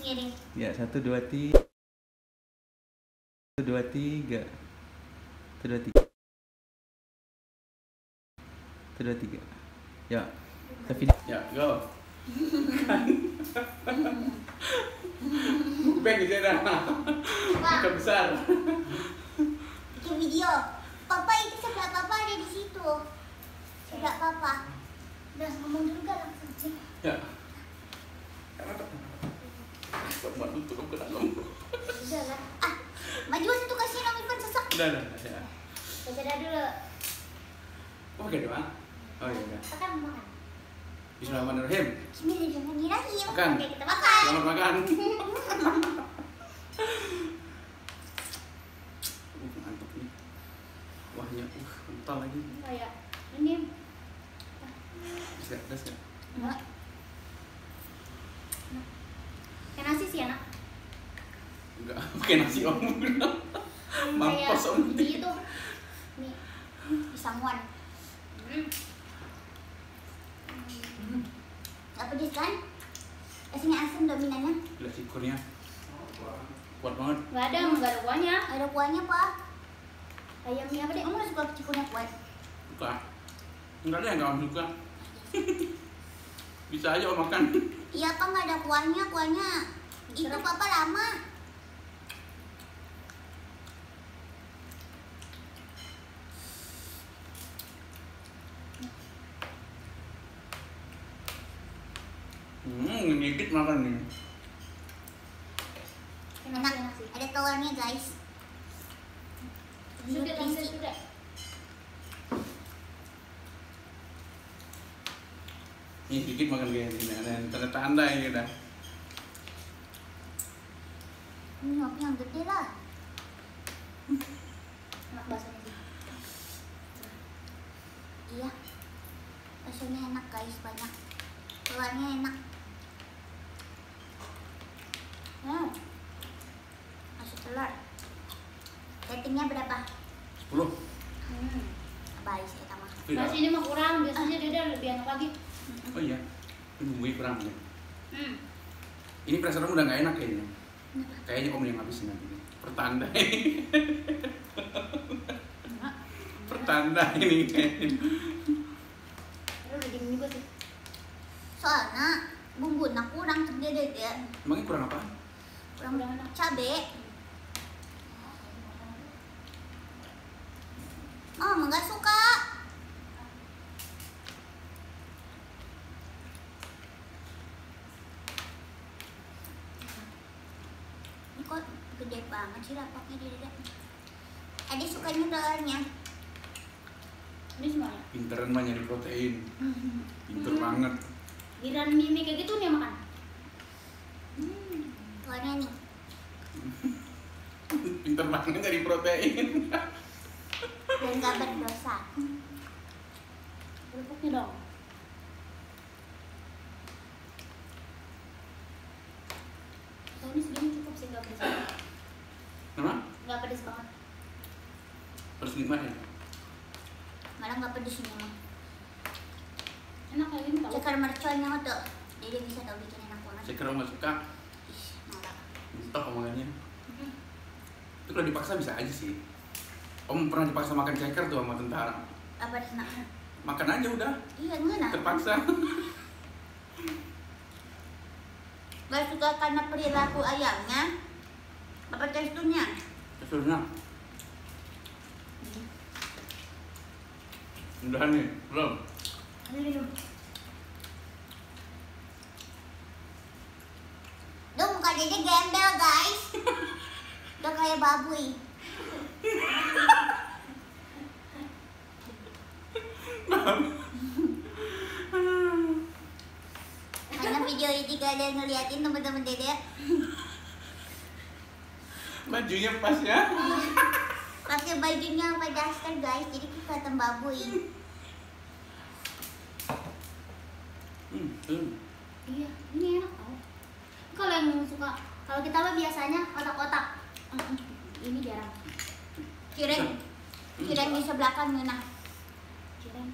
miring. Ya, 1, 2, 3. 1, 2, 3. 1, 2, 3. 1, 2, 3. Ya. Tapi ya, go. Bang aja dah. Bukan besar. Bikin video. Papa itu sebelah papa ada di situ. Sebelah papa. Udah ngomong dulu kan langsung. Ya. Buat tutup ke dalam. Udah lah. Ah, maju situ kasih nama Ivan sesak. Udah. Ya. Baca dah dulu. Oke, doang. Oh iya, udah. Makan, makan. Bismillahirrahmanirrahim. Bismillahirrahmanirrahim. Makan. Oke, kita makan. Selamat makan. Mantap nih. Wahnya, kental lagi. Kayak ini. Bisa, pedas ya? Enggak. Kayak nasi sih anak. Enggak, pakai nasi om. Mampus om. Kayak itu. Nih, pisanguan. Gak pedes kan? Rasanya asam dominannya. Gila cikurnya. Kuat banget. Gak ada kuahnya. Gak ada kuahnya, Pak. Ayamnya apa deh? Kamu gak suka cikurnya kuat? Suka. Enggak ada yang kamu suka. Bisa aja om makan. Iya, Pak, gak ada kuahnya. Kuahnya itu Papa lama. Ngedikit makan nih. Enak. Ada telurnya, guys. Sudah. Ini sedikit makan kayak gini. Ada tanda-tanda ini udah. Ini nyopnya yang gede lah. Enak baksonya sih. Iya. Baksonya enak, guys, banyak. Telurnya enak. Masuk telur. Ratingnya berapa? 10. Baik saya tambah. Nasi ini mah kurang, biasanya dia lebih enak lagi. Oh iya, ini bumbunya kurang ya. Hmm. Ini pressure udah nggak enak kayaknya. Kayaknya om yang habisin nanti. Pertanda ini. Pertanda ini kayaknya. Udah dingin juga sih. Soalnya bumbunya kurang terdede dia. Emangnya kurang apa? Kurang enak. cabe. Oh, nggak suka. Ini kok gede banget sih rapaknya dede. Adik sukanya telurnya. Ini semuanya. Pinteran mah nyari protein. Pinter banget. Giliran mie kayak gitu nih makan. Telurnya nih. Pinter banget nyari protein. Dan nggak berdosa. Kerupuknya dong. Oh, ini segini cukup sih, nggak pedes banget. Kenapa? Nggak pedes banget. Harus gimana ya? Malah nggak pedes ini mah. Enak kayak gini tau. Ceker merconnya tuh. Dede bisa tau bikin enak banget. Saya kira nggak suka. Ih, norak. Entah omongannya. Itu kalau dipaksa bisa aja sih. Om pernah dipaksa makan ceker tuh sama tentara. Apa enak? Makan aja udah. Iya, enak. Terpaksa. Gak suka karena perilaku ayamnya. Apa teksturnya? Teksturnya. Udah nih, belum? Duh, muka dede gembel, guys. Udah kayak babuy. Karena video ini gak ada yang ngeliatin temen-temen dede. Bajunya pas ya. Pakai bajunya apa daster, guys. Jadi kelihatan babuy. Iya, ini enak tau. Kalau yang suka, kalau kita mah biasanya otak-otak. Ini jarang. Cireng di sebelah kan mana? Cireng.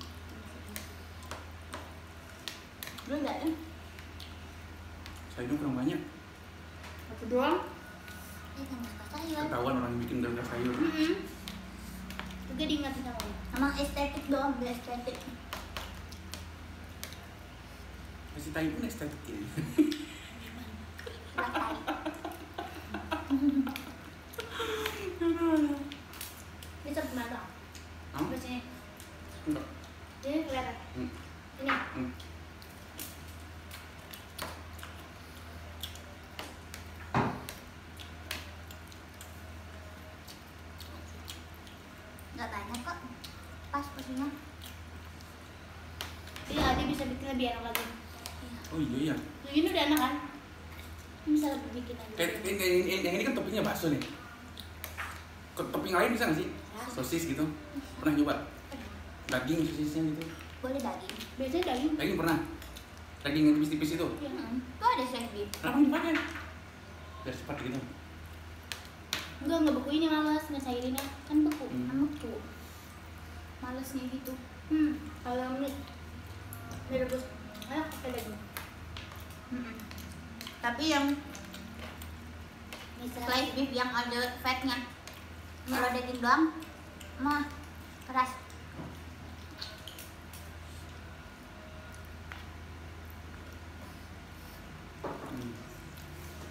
Lu enggak kan? Sayurnya kurang banyak. Satu doang. Ini kan suka sayur. Ketahuan orang bikin gangga sayur. Juga diingatin sama aku. Emang estetik doang, beli estetik. Masih tai pun estetik ini. Belah tai. Ini satu mana? Hah? Terus ini. Enggak. Ini kelihatan. Ini. Gak banyak kok. Pas porsinya. Iya, dia bisa bikin lebih enak lagi. Oh iya. Yang ini udah enak kan? Ini bisa lebih bikin aja. Kayak yang ini kan toppingnya bakso nih. Topping lain bisa nggak sih? Sosis gitu. Pernah nyoba? Daging sosisnya gitu. Boleh daging. Biasanya daging. Daging pernah? Daging yang tipis-tipis itu. Iya. Tuh ada chef beef. Kenapa dipakai? Biar cepat gitu. Enggak beku ini males ngecairinnya. Kan beku. Kan beku. Malesnya gitu. Kalau mie rebus enak pakai daging. Tapi yang Bisa slice beef yang ada fatnya. Kalau daging doang, mah keras.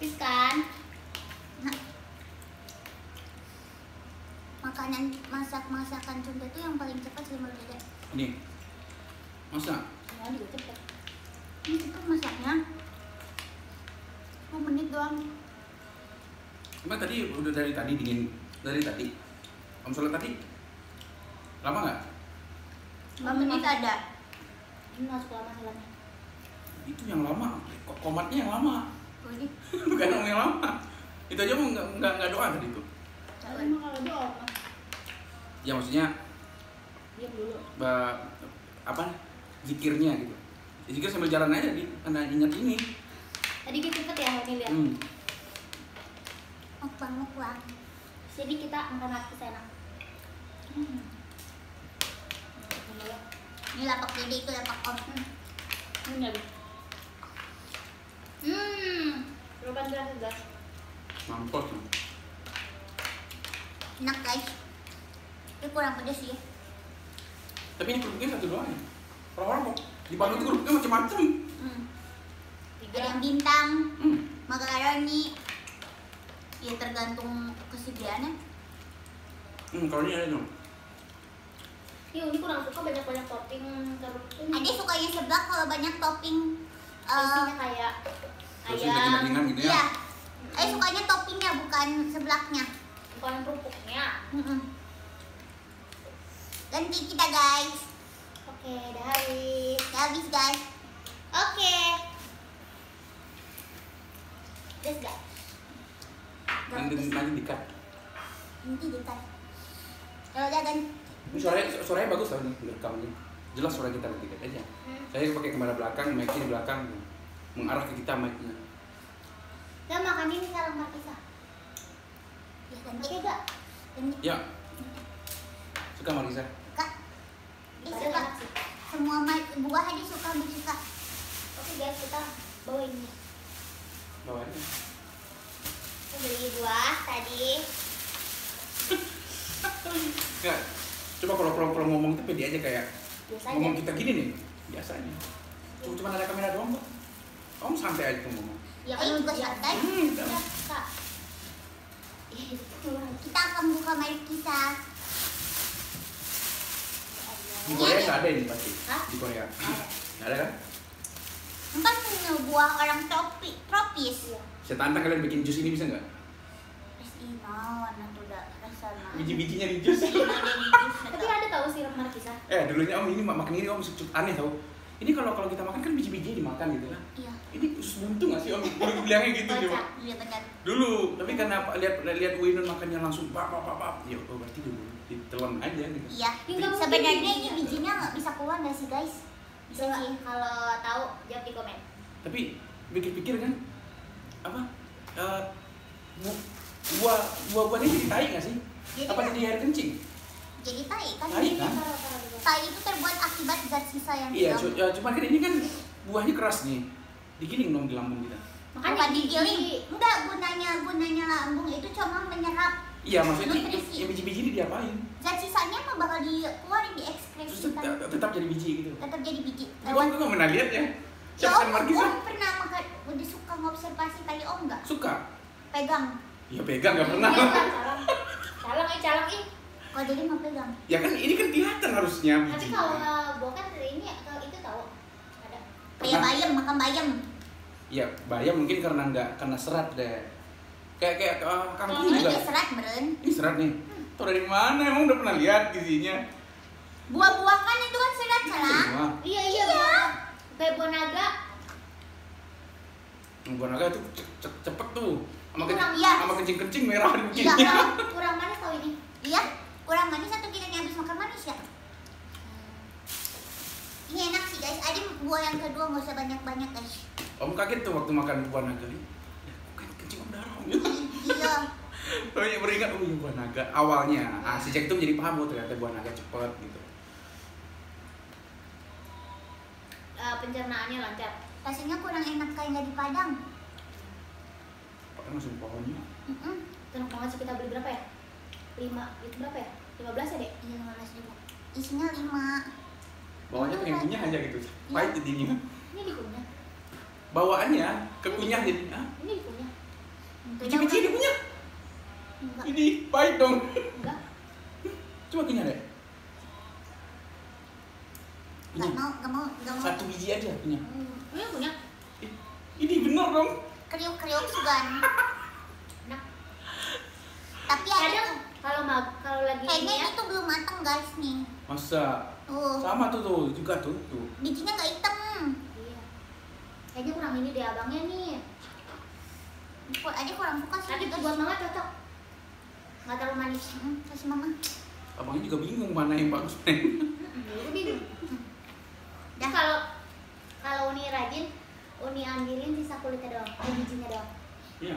tipis kan? Nah, masakan Sunda tuh yang paling cepat sih menurut Dede. Ini. Masa? Semua juga cepet. Ini cepet masaknya. 10 menit doang. Emang tadi udah dari tadi dingin dari tadi. Om sholat tadi lama nggak? 5 menit ada. Ini masuk lama salahnya. Itu yang lama. Komatnya yang lama. Boleh. Bukan om yang lama. Itu aja mau nggak doa tadi itu. Emang kalau doa mah Ya maksudnya diam dulu. apa? Zikirnya gitu. Zikir sambil jalan aja di karena ingat ini. Tadi kita cepet ya ini lihat. Mukbang. Jadi kita makan nasi enak. Ini lapak Dede, itu lapak Om. Ini lagi. Berapa belas? Mampus. Enak guys. Tapi kurang pedas sih. Tapi ini kerupuknya satu doang ya. Orang-orang kok di Bandung itu kerupuknya macam-macam. Ada yang bintang, makaroni. Ya tergantung kesediaannya. Kalau ini ada dong. Ini kurang suka banyak topping terus. Ade sukanya seblak kalau banyak topping. Isinya kayak Terus ayam, daging-dagingan gitu ya. Iya. Sukanya toppingnya bukan seblaknya. bukan kerupuknya. Ganti kita guys. Oke, udah habis. Udah habis guys. Oke. Terus guys. Nanti di-cut. Nanti dikat. Kalau udah kan. Ini suaranya bagus loh nih rekamnya. Jelas suara kita nanti aja. Saya pakai kamera belakang, mic-nya di belakang, mengarah ke kita mic-nya. Kita makan ini sekarang Markisa. Ya ganti. Oke gak? Ganti. Ya. Suka Marisa? Kak. Dia Padahal suka. enak sih. Semua buah dia suka bersuka. Oke guys, kita bawa ini. Bawa aja. Kita beli buah tadi. Enggak. Coba kalau ngomong itu pede aja kayak Biasa ngomong aja. kita gini nih, biasanya. Cuma ada kamera doang kok. Om santai aja tuh ngomong. Ya Ayo juga udah. santai. Udah. Ya, Kak. Kita akan buka Markisa. Di Korea nggak ada ini pasti. Hah? Di Korea. Ada. Nggak ada kan? Kan punya buah orang tropis. Iya. Saya tantang kalian bikin jus ini bisa nggak? Terus inawan atau udah rasanya. Biji-bijinya di jus. Tapi ada tahu sirup Markisa? Dulunya om ini makan ini om cukup aneh tau. Ini kalau kita makan kan biji-bijinya dimakan gitu kan. Iya. Ini usus buntu nggak sih om? Bilangnya gitu dia. Kocak. Iya benar. Dulu, tapi karena lihat Winun makannya langsung pak. Ya berarti dulu ditelan aja gitu. Iya. Nggak mungkin Sebenarnya bijinya. ini bijinya nggak bisa keluar nggak sih guys? Bisa Coba sih. kalau tahu jawab di komen. Tapi pikir-pikir kan apa? Buah-buahnya jadi tai nggak sih? Jadi Apa jadi air kencing? Jadi tai kan? Tai kan? Taruh dulu. Tai itu terbuat akibat zat sisa yang Iya, di dalam. cuman kan ini kan buahnya keras nih. Digiling dong di lambung kita. Makanya Bukan gigi. digiling. Enggak, gunanya lambung itu cuma menyerap Iya, maksudnya nutrisi. yang biji-biji ini diapain? Zat sisanya mah bakal dikeluarin, Terus diekskresikan. tetap jadi biji gitu. Tetap jadi biji. Gue nggak pernah lihat ya. Ya Siapa om, Markis? om pernah makan, udah suka ngobservasi kali om nggak? Suka? Pegang. Ya pegang nggak pernah. Iya kan, calang ih. Kalau jadi mau pegang. Ya kan ini kan kelihatan harusnya Tapi biji. kalau bokan ini kalau itu tahu ada. Kayak bayam, makan bayam. Ya bayam mungkin karena serat deh. Kayak kangkung Ini juga. dia serat meren. Ini serat nih. Tuh dari mana? Emang udah pernah lihat gizinya? Buah-buahan itu kan serat salah. Semua. Iya. Kayak buah naga. Buah naga itu cepet tuh. Kurang, iya. Sama kencing-kencing merah di Iya. bikinnya. Kurang manis tau ini. Iya, kurang manis atau kita habis makan manis ya? Ini enak sih guys. Ada buah yang kedua nggak usah banyak-banyak guys. Om kaget tuh waktu makan buah naga ini. Ya, kok kencing om darah om. Iya. Banyak beringat oh iya buah naga awalnya. Sejak itu menjadi paham oh ternyata buah naga cepet gitu. Pencernaannya lancar. Rasanya kurang enak kayak nggak di Padang. Pakai langsung pohonnya. Tenang banget sih, kita beli berapa ya? 5, itu berapa ya? 15 ya dek? Iya 15.000. Isinya 5. Bawahnya pengen kunyah aja gitu. Pahit jadinya. Ini dikunyah. Bawaannya kekunyah jadi. Ini dikunyah. Biji-biji dikunyah. Enggak. Ini pahit dong. Enggak. Coba kunyah deh. Nggak Kunyah. mau. Satu biji aja kunyah. Ini kunyah. Ini bener dong. Kriuk-kriuk sugan. Enak. Tapi ada Kadang tuh. kalau lagi Kayaknya ini ya. ini tuh belum matang guys nih. Masa Tuh. sama tuh juga tuh. Bijinya nggak hitam. Iya. Kayaknya kurang ini deh abangnya nih. Aja kurang suka sih. Tapi guys. buat mama cocok. Nggak terlalu manis. Kasih mama. Abangnya juga bingung mana yang bagus nih. Jadi bingung. Dah. Kalau Uni rajin, Uni ambilin sisa kulitnya doang, bijinya doang. Iya.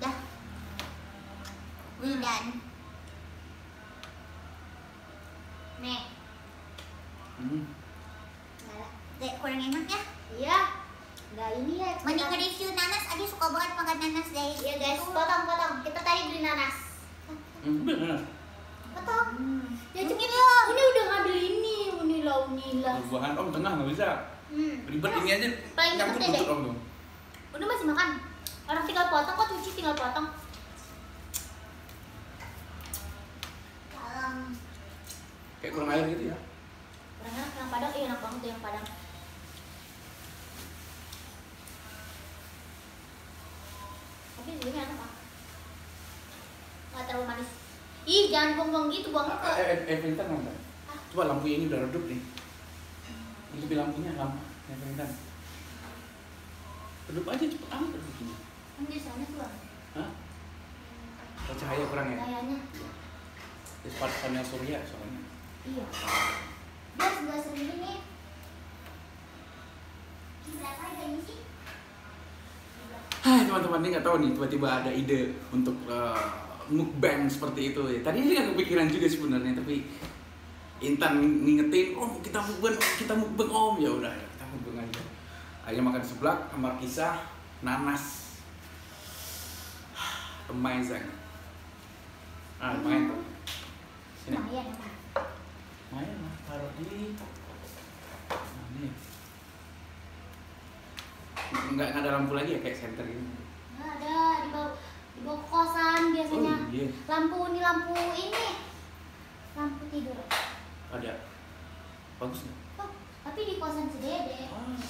Dah. Widan. Nih, nggak lah. Dek, kurang enak ya. Iya, nggak ini ya. Mending nge-review nanas. Aja suka banget makan nanas guys. Iya guys, potong. Kita tadi beli nanas. Bener. Potong. Ya Ini cepet. loh. Uni udah ngambil ini, Unila. Buahan om tengah nggak bisa. Ribet ini aja. Paling Nyangkut cepet deh. lutut om tuh. Udah masih makan. Orang tinggal potong kok, cuci tinggal potong. Salam. Kayak kurang air gitu ya. Kurang enak yang Padang, enak banget tuh yang Padang. Tapi sebenarnya enak pak. Nggak terlalu manis. Ih, jangan buang-buang gitu, buangnya ke. Vintan mau nggak? Coba lampu ini udah redup nih. Itu lampunya lampu. Vintan. Redup aja cepet amat redupnya. Kan di sana tuh. Hah? Oh, cahaya kurang ya? Kayaknya. Di panel surya soalnya. Iya. Guys, nggak sering ini. Berapa harganya sih? Hai teman-teman, ini nggak tahu nih tiba-tiba ada ide untuk mukbang seperti itu ya. Tadi ini nggak kepikiran juga sebenarnya, tapi Intan ngingetin, oh kita mukbang om, ya udah ya, kita mukbang aja. Akhirnya makan seblak, kamar kisah, nanas, amazing. Lumayan tuh. Sini. Lumayan ya pak. Lumayan lah, taruh di. Nah, ini. Nggak ada lampu lagi ya kayak center gitu. Nggak ada di bawah kosan biasanya. Oh, iya. Lampu ini. Lampu tidur. Ada. Bagus nggak? Oh, tapi di kosan si Dede. Ah.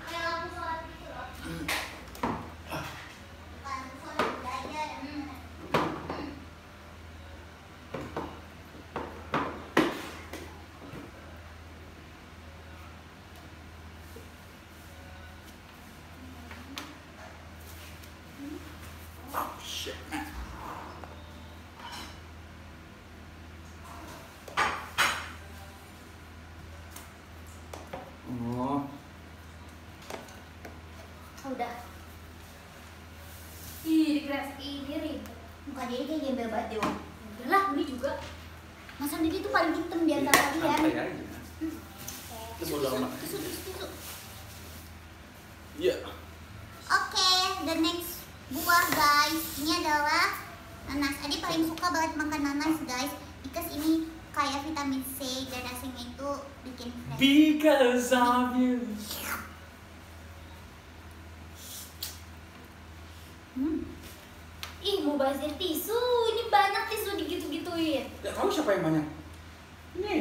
Kayak lampu sholat gitu loh. Bukan soal budaya. Oh shit, man. Oh, Udah. Ih, dikeras ini ribet. Muka dia kayak gembel banget deh. Wak. Udah lah, beli juga. Masa Didi tuh paling hitam di antara kalian. santai aja. Kayak Itu bodo amat. Tisu. Iya. Oke, the next buah guys, ini adalah nanas. Adi paling suka banget makan nanas guys, because ini kayak vitamin C dan rasanya itu bikin fresh. Because of you. Ih, mau bazir tisu. Ini banyak tisu digitu-gituin. Gak tahu siapa yang banyak. Ini.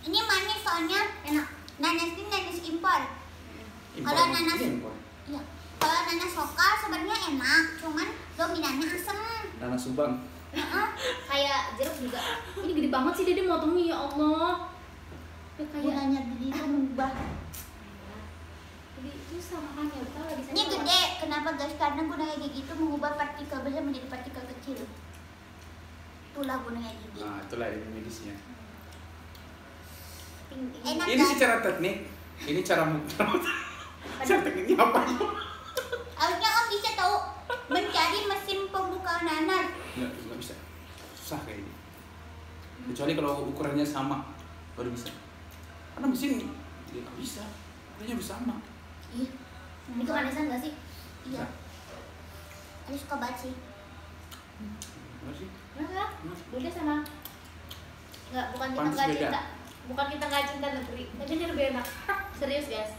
Ini manis soalnya Enak. nanas ini nanas impor. Kalau nanas, iya. Kalau nanas lokal sebenarnya enak, cuman dominannya asem. Nanas Subang. Kayak jeruk juga. Ini gede banget sih Dede motongnya, ya Allah. Ya kayak Gunanya jadi itu mengubah. jadi susah makannya, betul lagi Ini gede, kenapa guys? Karena gunanya gigi itu mengubah partikel besar menjadi partikel kecil. Itulah gunanya gigi. Nah, itulah ilmu medisnya. Enak Ini kan? secara teknik, ini cara cara tekniknya apa? Harusnya Om bisa tahu mencari mesin pembuka nanas. Nggak bisa, susah kayak ini. Kecuali kalau ukurannya sama, baru bisa. Karena mesin ya nggak bisa, ukurannya harus sama. Iya. Itu manisan gak sih? Iya. Aku suka banget sih. Nggak sih? Enggak. Beda sama enggak, bukan kita Pantes enggak beda. cinta. Bukan kita enggak cinta negeri. Tapi ini lebih enak. Serius, guys.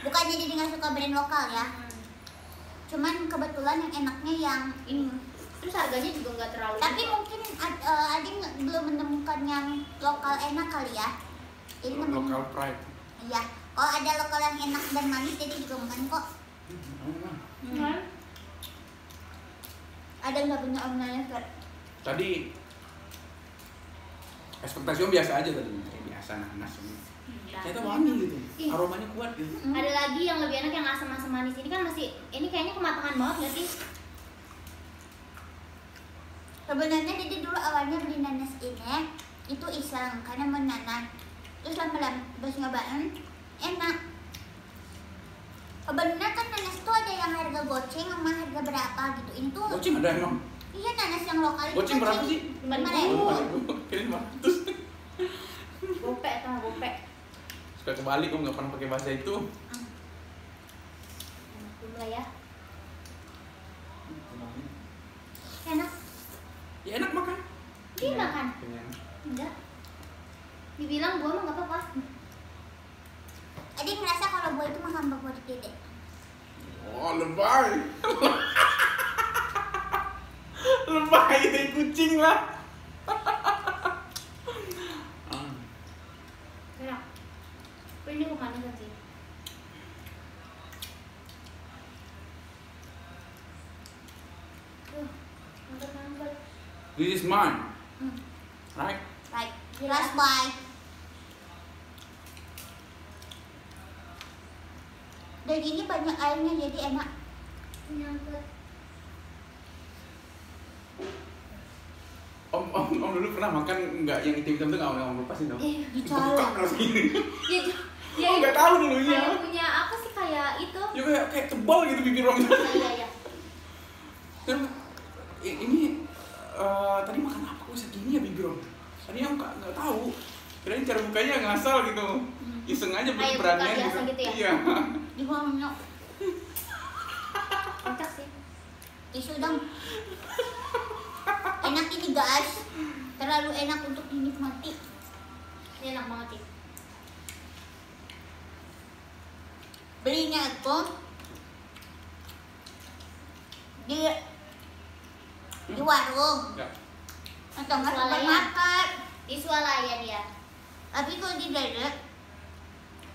Bukannya jadi nggak suka brand lokal ya. Cuman kebetulan yang enaknya yang ini. Terus harganya juga enggak terlalu. Tapi mungkin Adi belum menemukan yang lokal enak kali ya. Jadi Local pride. Iya. Kalau ada lokal yang enak dan manis, jadi juga makan kok. Ada nggak punya Om Naya Kak? Tadi ekspektasi Om biasa aja tadi, kayak biasa nanas ini. Ternyata wangi gitu, Ih. aromanya kuat gitu. Ada lagi yang lebih enak yang asam-asam manis. Ini kan masih, ini kayaknya kematangan banget gak sih? Sebenarnya jadi dulu awalnya beli nanas ini itu iseng karena mau nanas. Terus lama-lama pas nyobain enak. Sebenarnya kan nanas itu ada yang harga goceng sama harga berapa gitu. Ini tuh Goceng ada emang? iya nanas yang lokal itu Goceng berapa sih? 5.000. Kirain 500. Gopek atau gopek? Suka kebalik, Om nggak pernah pakai bahasa itu. Enak dulu lah ya. Enak. Ya enak makan. Iya, makan. Kenyang. Enggak. Dibilang gua mah nggak apa-apa. Adi ngerasa kalau buah itu makan favorit Dede. Oh lebay. Lebay itu kucing lah. Enak. Tapi ini kemanisan sih. Nambah. This is mine, right? Right. Last bite. Dan ini banyak airnya jadi enak. Nyangkut. Om dulu pernah makan nggak yang hitam-hitam tuh nggak Om lepasin dong? Dicolok. Terus gini. Ya, ya, Oh nggak tahu dulunya. kayak punya apa sih kayak itu? Ya kayak tebal gitu bibir Om. Iya. Dan ini tadi makan apa kok segini ya bibir Om? Tadi Om nggak tahu. Kirain cara bukanya ngasal gitu. Iseng aja Kayak buka beranian biasa gitu. gitu ya? Iya. Di bawahnya. Kocak sih. Tisu dong. Enak ini guys. Terlalu enak untuk dinikmati. Ini enak banget sih. Belinya itu di warung Enggak. atau nggak Swalayan. supermarket. Di swalayan ya. Tapi kalau di Dede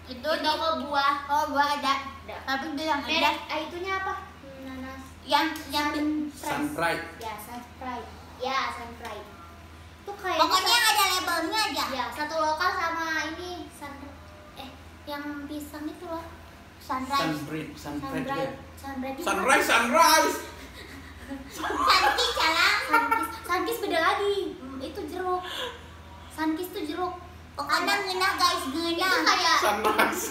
itu Di toko buah. Oh buah ada. Ada. Tapi dia yang ada Merek itunya apa? Nanas. yang Sunpride. Ya, Sunpride. Ya, Sunpride. Itu kayak pokoknya yang ada labelnya aja. ya, satu lokal sama ini yang pisang itu loh. Sunrise. Sunpride juga. Sunpride. Sunrise. Santi calang. Sunkist beda lagi. Itu jeruk. Sunkist itu jeruk. Pokoknya ngena guys, Itu ngena. kayak Sunrise.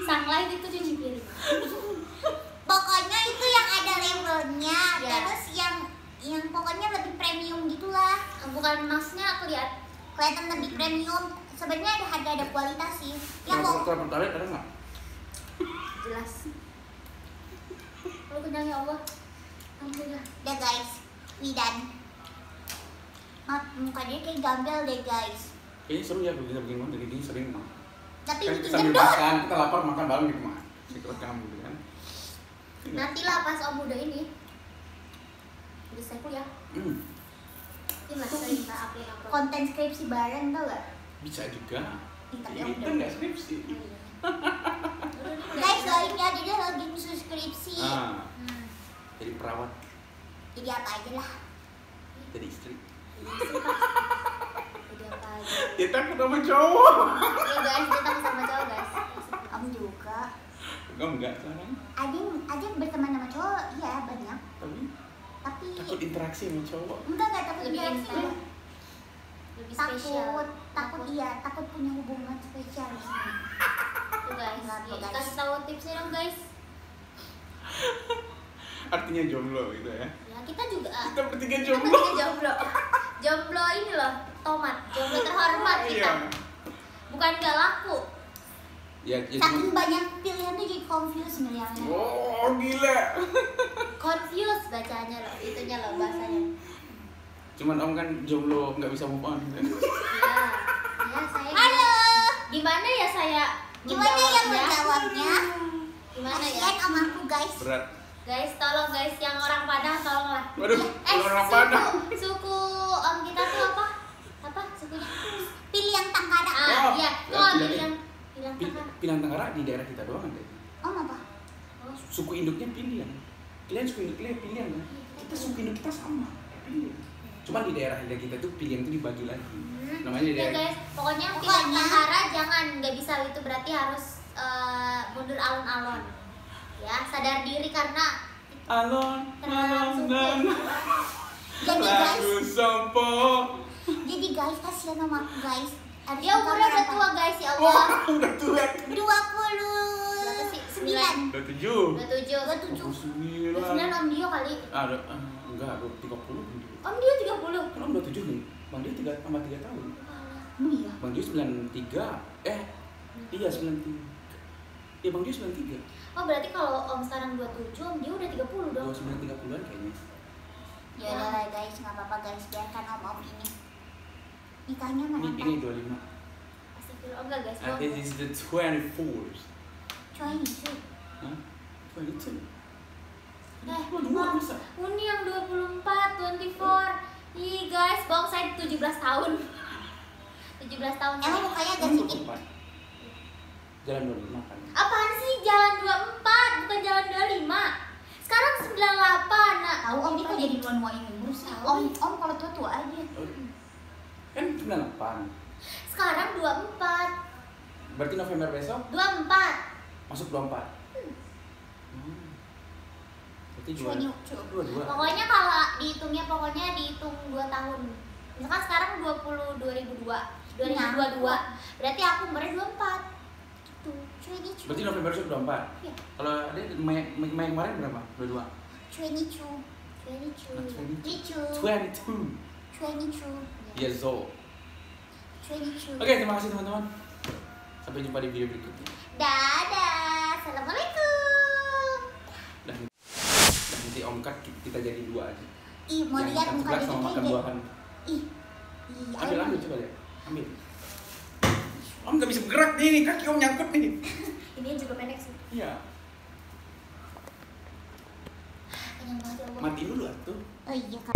sunlight itu cuci piring. Pokoknya itu yang ada labelnya. Ya. Terus yang pokoknya lebih premium gitulah. Bukan emasnya kelihatan lebih premium. Sebenarnya ada harga ada kualitas sih. Ya Kalau kok pertalite ada nggak? Jelas. Kalau kenyang ya Allah. Alhamdulillah. udah guys, we done. Muka dia kayak gambel deh guys. Kayaknya seru ya kalau kita bikin konten ini sering. Tapi Kan bikin sambil gendut. makan, kita lapar makan bareng gitu mah. Sikut kamu gitu kan. Nantilah pas Om udah ini. Udah saya kuliah. Ini masih sering tak upload. Konten skripsi bareng tau gak? Bisa juga. Tapi Ini udah. kan nggak skripsi. Guys, doain ya dia lagi nyusun skripsi. Ah, jadi perawat, Jadi apa aja lah. jadi istri. Jadi apa aja? Kita ketemu cowok. Iya guys, kita sama cowok guys. Kamu juga. Kamu enggak sekarang? Ada yang berteman sama cowok, iya banyak. Tapi Tapi takut interaksi sama cowok. enggak takut Lebih interaksi. intim. Lebih spesial. Takut iya, takut punya hubungan spesial di sini. Tuh guys, Enggak, ya, guys. kasih tahu tipsnya dong guys. Artinya jomblo gitu ya. Ya kita juga. Kita bertiga Kita jomblo. bertiga jomblo. Jomblo ini loh, tomat. Jomblo terhormat kita. Iya. Bukan gak laku. Ya, Saking banyak pilihan tuh jadi confused ngeliatnya. Oh, gila. Confused bacanya loh, itunya loh bahasanya. Cuman om kan jomblo nggak bisa move on. Kan? Ya, ya saya. Halo. Gimana ya saya? Gimana yang menjawabnya? menjawabnya? Gimana ya? Kasihan om aku guys. Berat. Guys, tolong guys yang orang Padang tolonglah. Waduh, orang Padang. Suku om kita tuh apa? Apa sukunya? Pilih yang tangkara. Ah, Oh, iya, ya, tuh pilih. bilang Tangkara. Pilihan Tenggara di daerah kita doang kan? Om apa? Oh, Suku induknya pilihan. Kalian suku induk kalian pilihan kan? Kita suku induk kita sama. Pilihan. Cuman di daerah kita tuh pilihan itu dibagi lagi. Namanya di Ya daerah. guys, pokoknya pilihan Pokoknya- Tangkara jangan nggak bisa itu berarti harus mundur alon-alon. Ya, sadar diri karena Alon, alon, alon. Jadi guys, Lagu sampo. jadi guys kasihan sama aku guys. Harus dia umurnya udah tua guys ya Allah. Wah, udah tua. berapa sih? 29. Udah 7. 27. 27. 29 Om Dio kali. Ada, enggak, 30. Om Dio 30. Kan om udah 7 nih. Bang Dio 3 tambah 3 tahun. Emang iya? Bang Dio 93. Iya 93. Iya Bang Dio 93. Oh berarti kalau Om sekarang 27, Om Dio udah 30 dong. 29 30-an kayaknya. Ya udah lah guys, nggak apa-apa guys, biarkan om ini. Nikahnya mana? Ini 25. Astagfirullah, oh enggak guys. I think it's the 24th. Coy, cuy. Hah? 22. Om, Uni yang 24, 24. Ih guys, bang saya 17 tahun. 17 tahun. Emang mukanya agak sedikit. Jalan 25 kan. Apaan sih jalan 24, bukan jalan 25. Sekarang 98, nak. Tahu om ini kok jadi nuan-nuain umur sih? Om kalau tua-tua aja. Kan 98. Sekarang 24. Berarti November besok 24. masuk 24. Berarti Cuy, 22. Pokoknya kalau dihitungnya dihitung 2 tahun. Misalkan sekarang 2022. Berarti aku umurnya 24. Tuh, cuy ini cuy. Berarti November besok 24. Iya. Kalau ada Mei kemarin berapa? 22. Cuy ini cuy. Ini cuy. 22 Cuy ini cuy. years old. Cuy ini cuy. Oke, terima kasih teman-teman. Sampai jumpa di video berikutnya. Dadah. Assalamualaikum. Dan nanti om cut kita jadi 2 aja. Ih, mau Yang lihat ikan muka seblak dia sama makan kayak buahan. Ih. Ambil coba lihat. Ambil. Om nggak bisa bergerak nih, kaki om nyangkut nih. Ini juga pendek sih. Iya. Kenyang banget ya Allah. Matiin dulu atuh. Oh iya kan.